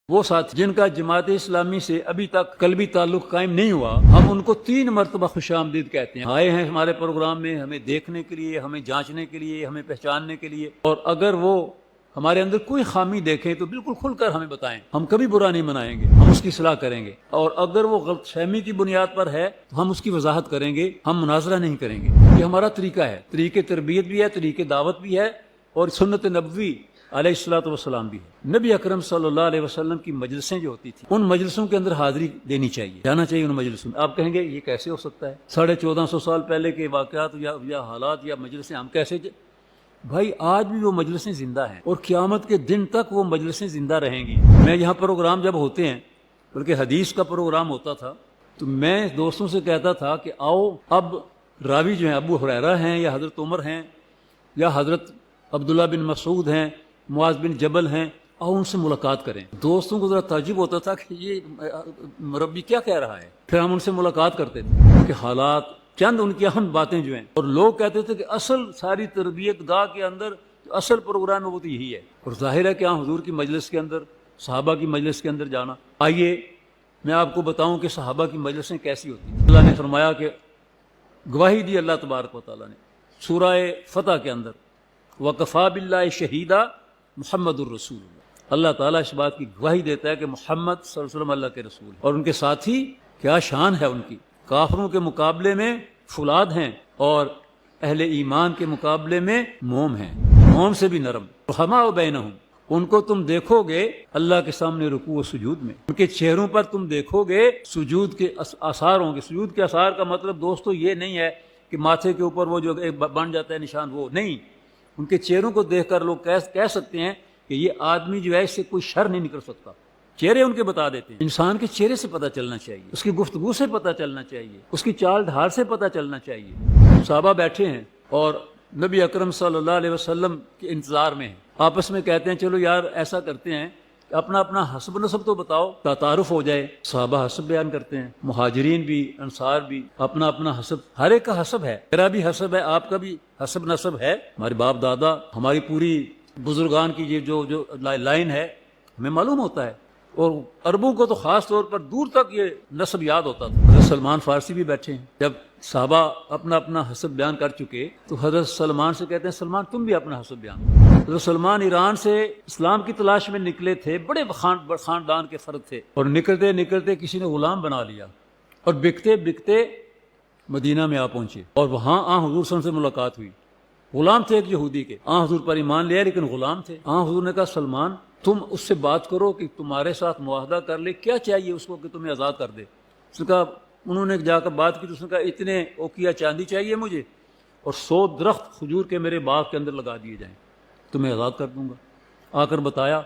وہ ساتھی جن کا جماعت اسلامی سے ابھی تک قلبی تعلق قائم نہیں ہوا، ہم ان کو 3 مرتبہ خوش آمدید کہتے ہیں۔ آئے ہیں ہمارے پروگرام میں ہمیں دیکھنے کے لیے، ہمیں جانچنے کے لیے، ہمیں پہچاننے کے لیے، اور اگر وہ ہمارے اندر کوئی خامی دیکھیں تو بالکل کھل کر ہمیں بتائیں، ہم کبھی برا نہیں منائیں گے، ہم اس کی اصلاح کریں گے، اور اگر وہ غلط فہمی کی بنیاد پر ہے تو ہم اس کی وضاحت کریں گے، ہم مناظرہ نہیں کریں گے۔ یہ ہمارا طریقہ ہے، طریقے تربیت بھی ہے، طریقے دعوت بھی ہے، اور سنت نبوی علیہ الصلوۃ والسلام بھی ہے۔ نبی اکرم صلی اللہ علیہ وسلم کی مجلسیں جو ہوتی تھیں، ان مجلسوں کے اندر حاضری دینی چاہیے، جانا چاہیے ان مجلسوں میں۔ آپ کہیں گے یہ کیسے ہو سکتا ہے؟ 1450 سال پہلے کے واقعات یا حالات یا مجلسیں ہم کیسے بھائی آج بھی وہ مجلسیں زندہ ہیں، اور قیامت کے دن تک وہ مجلسیں زندہ رہیں گی۔ میں یہاں پروگرام جب ہوتے ہیں، بلکہ حدیث کا پروگرام ہوتا تھا، تو میں دوستوں سے کہتا تھا کہ آؤ اب راوی جو ہیں ابو ہریرہ ہیں یا حضرت عمر ہیں یا حضرت عبداللہ بن مسعود ہیں، معاذ بن جبل ہیں، آؤ ان سے ملاقات کریں۔ دوستوں کو ذرا تعجب ہوتا تھا کہ یہ مربی کیا کہہ رہا ہے۔ پھر ہم ان سے ملاقات کرتے تھے کہ حالات، چند ان کی اہم باتیں جو ہیں، اور لوگ کہتے تھے کہ اصل ساری تربیت گاہ کے اندر اصل پروگرام ہے وہ تو یہی ہے، اور ظاہر ہے کہ ہاں حضور کی مجلس کے اندر، صحابہ کی مجلس کے اندر جانا۔ آئیے میں آپ کو بتاؤں کہ صحابہ کی مجلسیں کیسی ہوتی ہیں۔ اللہ نے فرمایا کہ گواہی دی اللہ تبارک و تعالیٰ نے سورہ فتح کے اندر، وَكَفَى بِاللَّهِ شَهِيدًا محمد الرسول اللہ تعالیٰ اس بات کی گواہی دیتا ہے کہ محمد صلی اللہ علیہ وسلم اللہ کے رسول ہیں، اور ان کے ساتھی کیا شان ہے ان کی، کافروں کے مقابلے میں فولاد ہیں اور اہل ایمان کے مقابلے میں موم ہیں، موم سے بھی نرم۔ رحماء بینہم، ان کو تم دیکھو گے اللہ کے سامنے رکوع و سجود میں، ان کے چہروں پر تم دیکھو گے سجود کے آثار ہوں گے۔ سجود کے آثار کا مطلب دوستو یہ نہیں ہے کہ ماتھے کے اوپر وہ جو بن جاتا ہے نشان، وہ نہیں، ان کے چہروں کو دیکھ کر لوگ کہہ سکتے ہیں کہ یہ آدمی جو ہے اس سے کوئی شر نہیں نکل سکتا۔ چہرے ان کے بتا دیتے ہیں۔ انسان کے چہرے سے پتہ چلنا چاہیے، اس کی گفتگو سے پتہ چلنا چاہیے، اس کی چال ڈھال سے پتہ چلنا چاہیے۔ صحابہ بیٹھے ہیں اور نبی اکرم صلی اللہ علیہ وسلم کے انتظار میں ہیں، آپس میں کہتے ہیں چلو یار ایسا کرتے ہیں کہ اپنا اپنا حسب نسب تو بتاؤ، تعارف ہو جائے۔ صحابہ حسب بیان کرتے ہیں، مہاجرین بھی، انصار بھی، اپنا اپنا حسب، ہر ایک کا حسب ہے، میرا بھی حسب ہے، آپ کا بھی حسب نسب ہے، ہمارے باپ دادا، ہماری پوری بزرگان کی یہ جو لائن ہے ہمیں معلوم ہوتا ہے، اور عربوں کو تو خاص طور پر دور تک یہ نسب یاد ہوتا تھا۔ حضرت سلمان فارسی بھی بیٹھے ہیں، جب صحابہ اپنا اپنا حسب بیان کر چکے تو حضرت سلمان سے کہتے ہیں سلمان تم بھی اپنا حسب بیان کرو۔ حضرت سلمان ایران سے اسلام کی تلاش میں نکلے تھے، بڑے خاندان کے فرد تھے، اور نکلتے نکلتے کسی نے غلام بنا لیا، اور بکتے بکتے مدینہ میں آ پہنچے، اور وہاں حضور صلی اللہ علیہ وسلم سے ملاقات ہوئی۔ غلام تھے ایک یہودی کے، حضور پر ایمان لیا لیکن غلام تھے۔ حضور نے کہا سلمان تم اس سے بات کرو کہ تمہارے ساتھ معاہدہ کر لے، کیا چاہیے اس کو کہ تمہیں آزاد کر دے۔ اس نے کہا، انہوں نے جا کر بات کی تو اس نے کہا اتنے اوکیا چاندی چاہیے مجھے، اور 100 درخت کھجور کے میرے باغ کے اندر لگا دیے جائیں، تمہیں آزاد کر دوں گا۔ آ کر بتایا،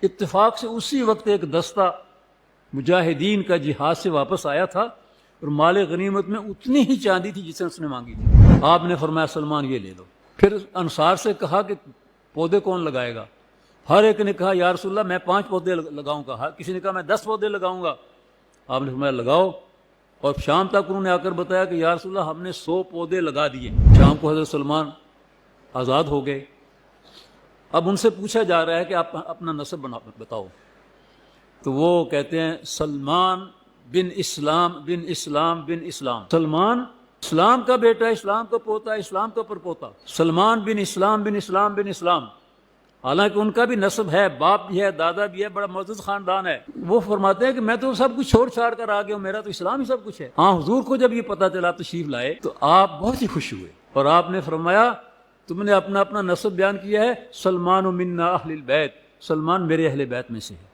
اتفاق سے اسی وقت ایک دستہ مجاہدین کا جہاد سے واپس آیا تھا، اور مال غنیمت میں اتنی ہی چاندی تھی جسے اس نے مانگی تھی۔ آپ نے فرمایا سلمان یہ لے لو۔ پھر انصار سے کہا کہ پودے کون لگائے گا؟ ہر ایک نے کہا یا رسول اللہ میں 5 پودے لگاؤں گا، کسی نے کہا میں 10 پودے لگاؤں گا۔ آپ نے فرمایا لگاؤ، اور شام تک انہوں نے آ کر بتایا کہ یا رسول اللہ ہم نے 100 پودے لگا دیے۔ شام کو حضرت سلمان آزاد ہو گئے۔ اب ان سے پوچھا جا رہا ہے کہ آپ اپنا نسب بتاؤ، تو وہ کہتے ہیں سلمان بن اسلام بن اسلام بن اسلام، سلمان اسلام کا بیٹا، اسلام کا پوتا، اسلام کا پرپوتا، سلمان بن اسلام بن اسلام بن اسلام۔ حالانکہ ان کا بھی نسب ہے، باپ بھی ہے، دادا بھی ہے، بڑا معزز خاندان ہے۔ وہ فرماتے ہیں کہ میں تو سب کچھ چھوڑ چھاڑ کر آ گیا ہوں، میرا تو اسلام ہی سب کچھ ہے۔ حضور کو جب یہ پتہ چلا تشریف لائے تو آپ بہت ہی خوش ہوئے، اور آپ نے فرمایا تم نے اپنا اپنا نسب بیان کیا ہے، سلمان منا اہل البیت، سلمان میرے اہل بیت میں سے ہے۔